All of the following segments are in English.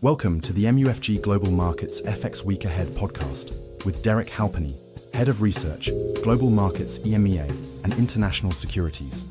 Welcome to the MUFG Global Markets FX Week Ahead podcast with Derek Halpenny, Head of Research, Global Markets EMEA and International Securities.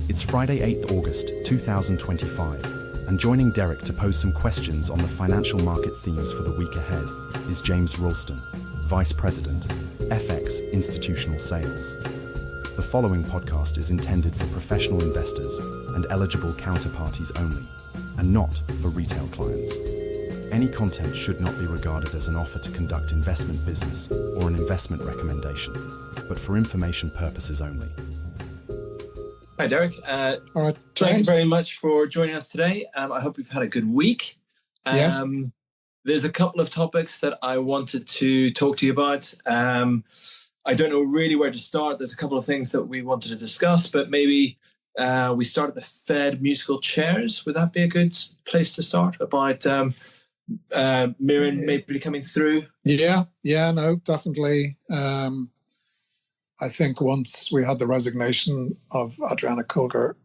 It's Friday, 8th August 2025, and joining Derek to pose some questions on the financial market themes for the week ahead is James Roulston, Vice President, FX Institutional Sales. The following podcast is intended for professional investors and eligible counterparties only, and not for retail clients. Any content should not be regarded as an offer to conduct investment business or an investment recommendation, but for information purposes only. Hi, Derek. All right, thank you very much for joining us today. I hope you've had a good week. Yes. There's a couple of topics that I wanted to talk to you about. I don't know really where to start. There's a couple of things that we wanted to discuss, but maybe we start at the Fed musical chairs. Would that be a good place to start? About Miran maybe coming through? No, definitely. I think once we had the resignation of Adriana Kugler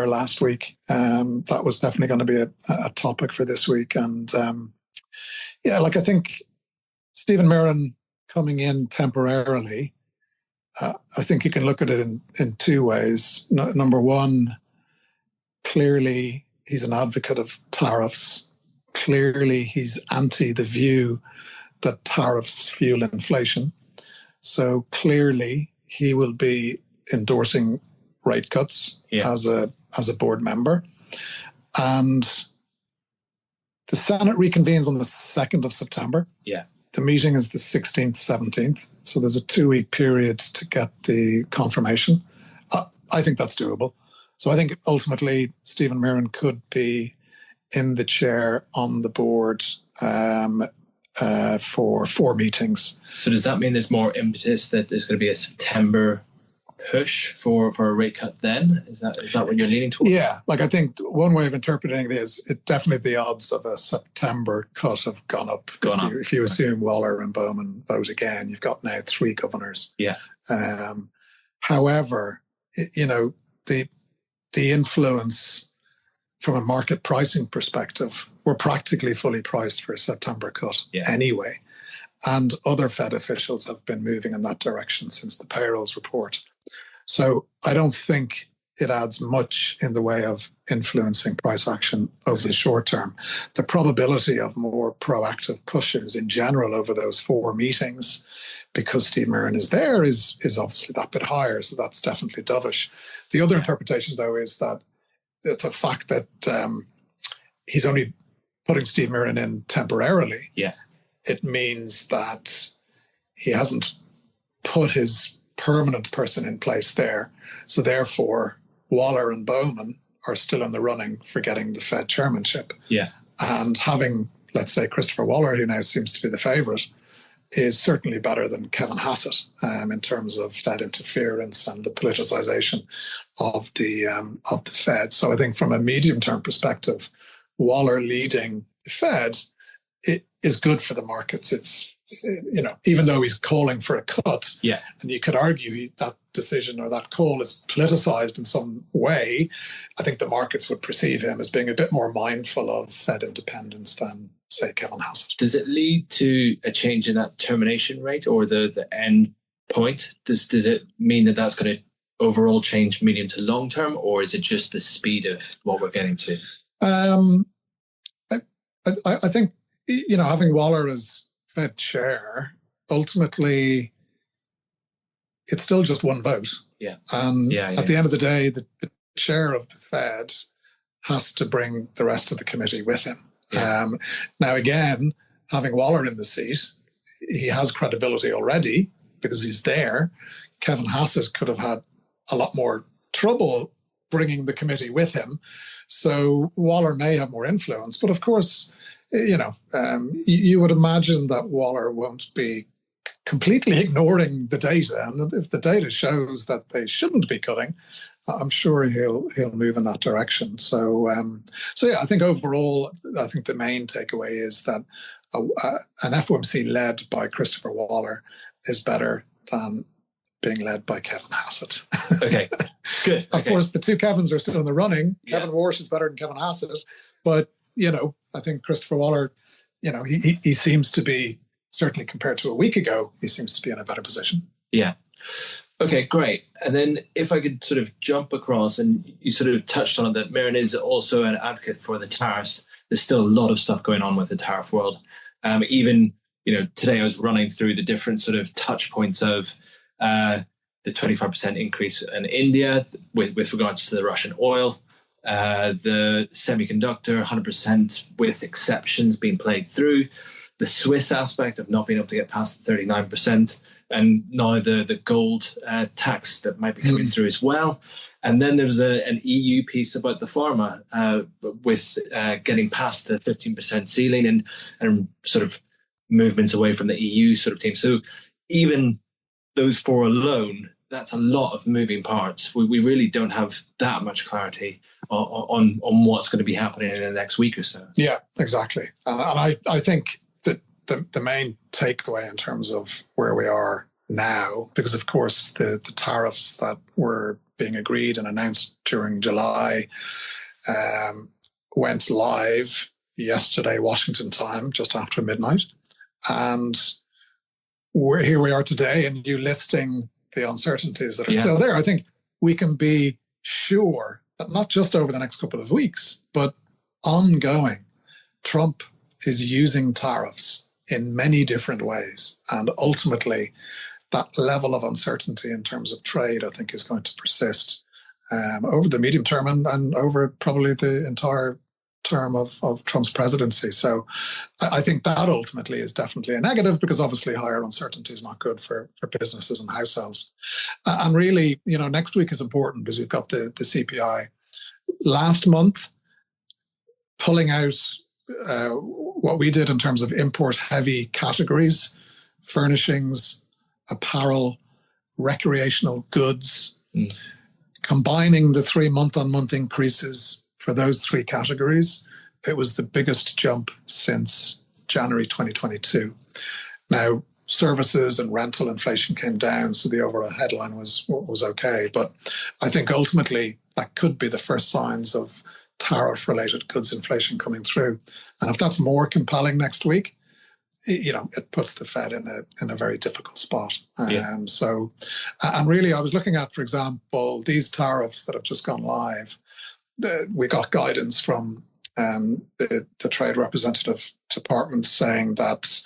last week, that was definitely going to be a topic for this week. And I think Stephen Miran coming in temporarily, I think you can look at it in two ways. Number one, clearly he's an advocate of tariffs. Clearly he's anti the view that tariffs fuel inflation. So clearly he will be endorsing rate cuts as a board member. And the Senate reconvenes on the 2nd of September. Yeah. The meeting is the 16th, 17th. So there's a 2-week period to get the confirmation. I think that's doable. So I think ultimately Stephen Miran could be in the chair on the board for 4 meetings. So does that mean there's more impetus that there's going to be a September push for a rate cut then? Is that what you're leaning towards? Yeah, I think one way of interpreting it is definitely the odds of a September cut have gone up. If you assume Waller and Bowman vote again, you've got now 3 governors. Yeah. However, the influence from a market pricing perspective, we're practically fully priced for a September cut anyway. And other Fed officials have been moving in that direction since the payrolls report. So I don't think it adds much in the way of influencing price action over the short term. The probability of more proactive pushes in general over those 4 meetings, because Steve Miran is there, is obviously that bit higher. So that's definitely dovish. The other interpretation, though, is that the fact that he's only putting Steve Miran in temporarily, it means that he hasn't put his permanent person in place there. So therefore, Waller and Bowman are still in the running for getting the Fed chairmanship. Yeah. And having, let's say, Christopher Waller, who now seems to be the favourite, is certainly better than Kevin Hassett in terms of Fed interference and the politicization of the Fed. So I think from a medium-term perspective, Waller leading the Fed, it is good for the markets. It's, even though he's calling for a cut, and you could argue that decision or that call is politicized in some way, I think the markets would perceive him as being a bit more mindful of Fed independence than, say, Kevin Hassett. Does it lead to a change in that termination rate or the end point? Does it mean that that's going to overall change medium to long term, or is it just the speed of what we're getting to? I think, having Waller as Fed chair, ultimately, it's still just one vote. Yeah. And at the end of the day, the chair of the Fed has to bring the rest of the committee with him. Yeah. Now, again, having Waller in the seat, he has credibility already because he's there. Kevin Hassett could have had a lot more trouble bringing the committee with him. So Waller may have more influence. But of course, you would imagine that Waller won't be completely ignoring the data. And if the data shows that they shouldn't be cutting, I'm sure he'll move in that direction. So I think overall, I think the main takeaway is that an FOMC led by Christopher Waller is better than being led by Kevin Hassett. Okay, good. Of course, the 2 Kevins are still in the running. Kevin Warsh is better than Kevin Hassett, but I think Christopher Waller, he seems to be, certainly compared to a week ago, he seems to be in a better position. Yeah. Okay, great. And then if I could sort of jump across, and you sort of touched on it, that Miran is also an advocate for the tariffs. There's still a lot of stuff going on with the tariff world. Even, today I was running through the different sort of touch points of the 25% increase in India with regards to the Russian oil, the semiconductor 100% with exceptions being played through, the Swiss aspect of not being able to get past 39%, and now the gold tax that might be coming through as well. And then there's an EU piece about the pharma with getting past the 15% ceiling and sort of movements away from the EU sort of team. So even those four alone, that's a lot of moving parts. We really don't have that much clarity on what's going to be happening in the next week or so. Yeah, exactly. And I think that the main takeaway in terms of where we are now, because of course the tariffs that were being agreed and announced during July went live yesterday, Washington time, just after midnight. And here we are today, and you listing the uncertainties that are still there. I think we can be sure that not just over the next couple of weeks, but ongoing, Trump is using tariffs in many different ways. And ultimately, that level of uncertainty in terms of trade, I think, is going to persist over the medium term and over probably the entire term of Trump's presidency. So I think that ultimately is definitely a negative, because obviously higher uncertainty is not good for businesses and households. And really, next week is important because we've got the CPI. Last month, pulling out what we did in terms of import-heavy categories, furnishings, apparel, recreational goods, combining the 3 month-on-month increases for those three categories, it was the biggest jump since January 2022. Now, services and rental inflation came down, so the overall headline was okay. But I think ultimately that could be the first signs of tariff-related goods inflation coming through. And if that's more compelling next week, it puts the Fed in a very difficult spot. So, and really, I was looking at, for example, these tariffs that have just gone live. We got guidance from the Trade Representative Department saying that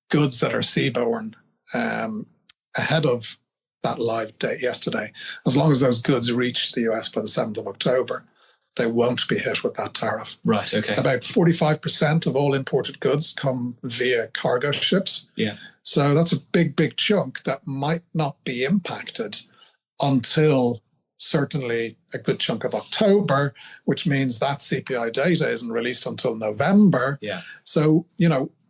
goods that are seaborne ahead of that live date yesterday, as long as those goods reach the US by the 7th of October, they won't be hit with that tariff. Right, okay. About 45% of all imported goods come via cargo ships. Yeah. So that's a big, big chunk that might not be impacted until certainly a good chunk of October, which means that CPI data isn't released until November. Yeah. So,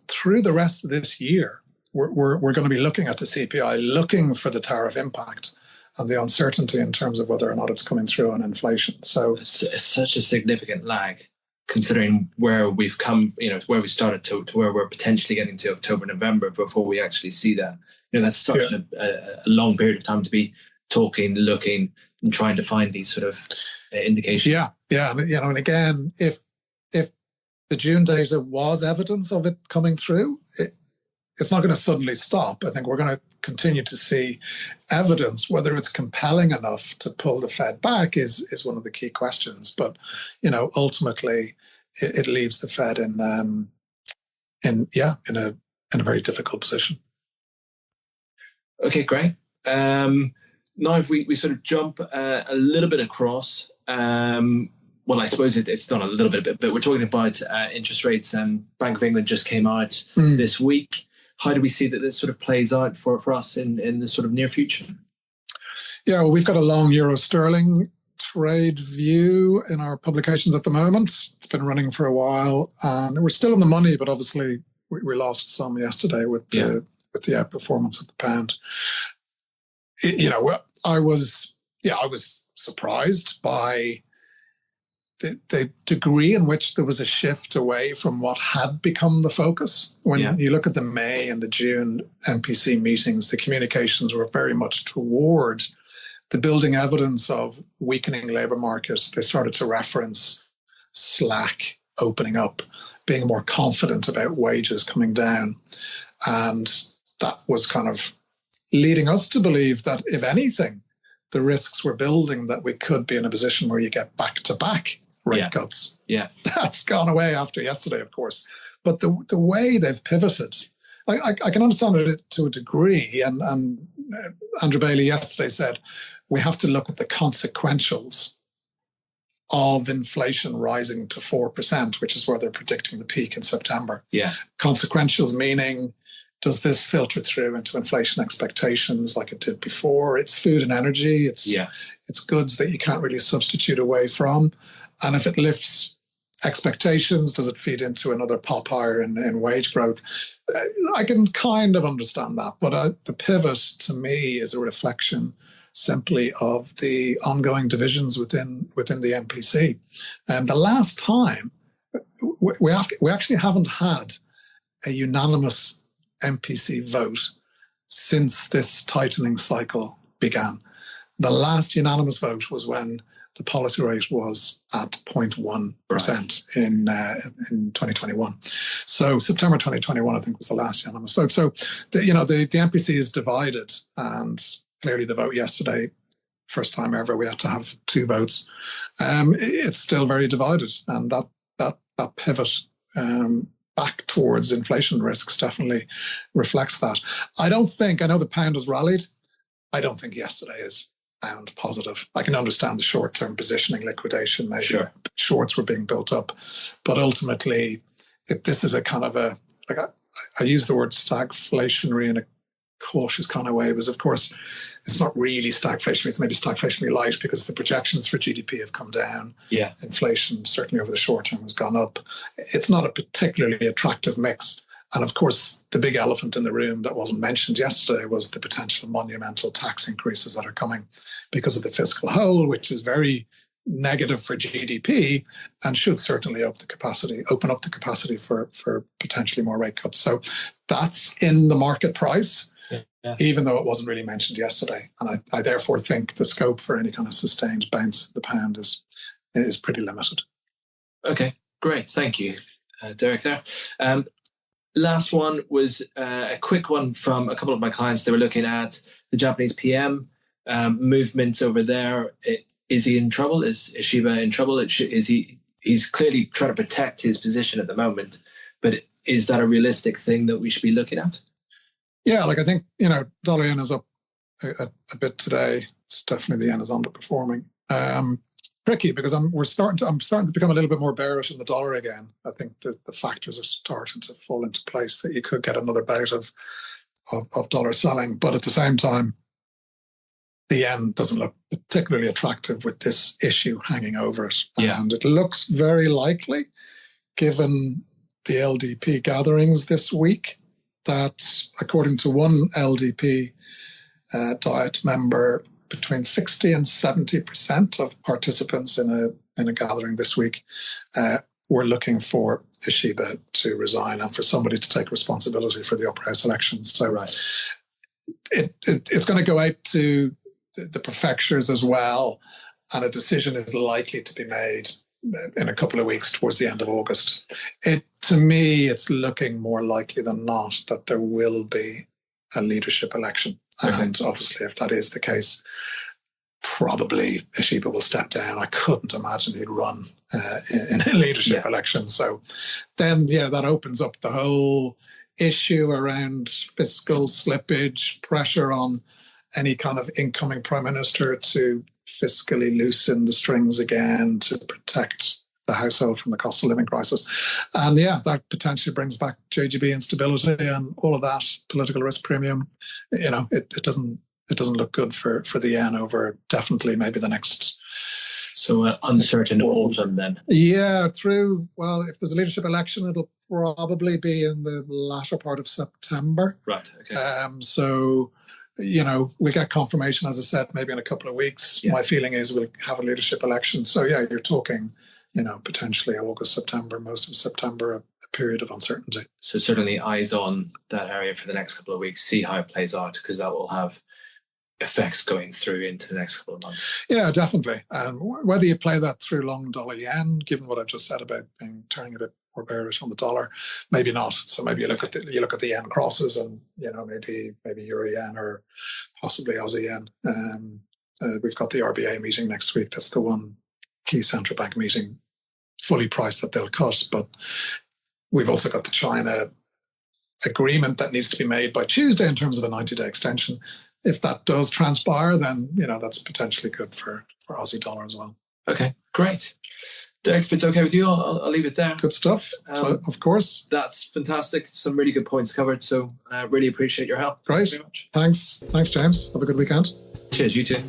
through the rest of this year, we're going to be looking at the CPI, looking for the tariff impact and the uncertainty in terms of whether or not it's coming through on inflation. So it's such a significant lag, considering where we've come, where we started to where we're potentially getting to October, November before we actually see that. That's such a long period of time to be talking, looking, and trying to find these sort of indications. Yeah. And again, if the June data was evidence of it coming through, it's not going to suddenly stop. I think we're going to continue to see evidence. Whether it's compelling enough to pull the Fed back is one of the key questions. But ultimately, it leaves the Fed in a very difficult position. Okay, great. Now, if we sort of jump a little bit across, well, I suppose it's not a little bit, but we're talking about interest rates, and Bank of England just came out this week. How do we see that this sort of plays out for us in the sort of near future? Yeah, well, we've got a long euro sterling trade view in our publications at the moment. It's been running for a while, and we're still in the money, but obviously we lost some yesterday with the outperformance of the pound. I was surprised by the degree in which there was a shift away from what had become the focus. When you look at the May and the June MPC meetings, the communications were very much toward the building evidence of weakening labour markets. They started to reference slack opening up, being more confident about wages coming down. And that was kind of leading us to believe that, if anything, the risks were building that we could be in a position where you get back-to-back rate cuts. Yeah. That's gone away after yesterday, of course. But the way they've pivoted, I can understand it to a degree. And Andrew Bailey yesterday said, we have to look at the consequentials of inflation rising to 4%, which is where they're predicting the peak in September. Yeah. Consequentials meaning, does this filter through into inflation expectations like it did before? It's food and energy. It's goods that you can't really substitute away from. And if it lifts expectations, does it feed into another pop higher in wage growth? I can kind of understand that. But the pivot to me is a reflection simply of the ongoing divisions within the MPC. And the last time, we actually haven't had a unanimous MPC vote since this tightening cycle began. The last unanimous vote was when the policy rate was at 0.1% in 2021. So September 2021, I think, was the last unanimous vote. So the MPC is divided, and clearly the vote yesterday, first time ever, we had to have two votes. It's still very divided, and that pivot back towards inflation risks definitely reflects that. I know the pound has rallied. I don't think yesterday is pound positive. I can understand the short-term positioning liquidation. Maybe shorts were being built up. But ultimately, this is a kind of I use the word stagflationary in a cautious kind of way, because of course it's not really stagflationary, it's maybe stagflationary light, because the projections for GDP have come down. Yeah. Inflation certainly over the short term has gone up. It's not a particularly attractive mix. And of course, the big elephant in the room that wasn't mentioned yesterday was the potential monumental tax increases that are coming because of the fiscal hole, which is very negative for GDP and should certainly open up the capacity for potentially more rate cuts. So that's in the market price. Yeah. Even though it wasn't really mentioned yesterday. And I therefore think the scope for any kind of sustained bounce of the pound is pretty limited. Okay, great. Thank you, Derek there. Last one was a quick one from a couple of my clients. They were looking at the Japanese PM movement over there. Is he in trouble? Is Shiba in trouble? He's clearly trying to protect his position at the moment, but is that a realistic thing that we should be looking at? Yeah, I think, dollar yen is up a bit today. It's definitely the yen is underperforming. Tricky because I'm starting to become a little bit more bearish in the dollar again. I think the factors are starting to fall into place that you could get another bout of dollar selling. But at the same time, the yen doesn't look particularly attractive with this issue hanging over it. Yeah. And it looks very likely, given the LDP gatherings this week, that according to one LDP Diet member, between 60 and 70% of participants in a gathering this week were looking for Shiba to resign and for somebody to take responsibility for the upper house elections. So it's going to go out to the prefectures as well, and a decision is likely to be made in a couple of weeks towards the end of August. To me, it's looking more likely than not that there will be a leadership election. Okay. And obviously, if that is the case, probably Shiba will step down. I couldn't imagine he'd run in a leadership election. So then, that opens up the whole issue around fiscal slippage, pressure on any kind of incoming prime minister to fiscally loosen the strings again to protect the household from the cost of living crisis. And that potentially brings back JGB instability and all of that political risk premium. It doesn't look good for the yen over definitely maybe the next. So uncertain autumn then. Yeah, if there's a leadership election, it'll probably be in the latter part of September. Right, okay. So, we'll get confirmation, as I said, maybe in a couple of weeks. Yeah. My feeling is we'll have a leadership election. So, you're talking, potentially August, September, most of September, a period of uncertainty. So certainly eyes on that area for the next couple of weeks, see how it plays out, because that will have effects going through into the next couple of months. Yeah, definitely. And whether you play that through long dollar yen, given what I've just said about turning a bit more bearish on the dollar, maybe not. So maybe you look at the yen crosses, and maybe euro yen or possibly Aussie yen. We've got the RBA meeting next week. That's the one key central bank meeting fully priced that they'll cut. But we've also got the China agreement that needs to be made by Tuesday in terms of a 90-day extension. If that does transpire, then that's potentially good for Aussie dollar as well. Okay, great. Derek, if it's okay with you, I'll leave it there. Good stuff, of course. That's fantastic. Some really good points covered. So I really appreciate your help. Great. Thank you very much. Thanks, James. Have a good weekend. Cheers, you too.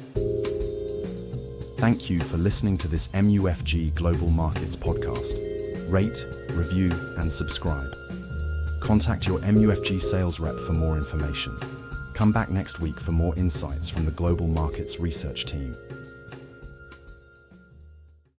Thank you for listening to this MUFG Global Markets podcast. Rate, review, and subscribe. Contact your MUFG sales rep for more information. Come back next week for more insights from the Global Markets Research team.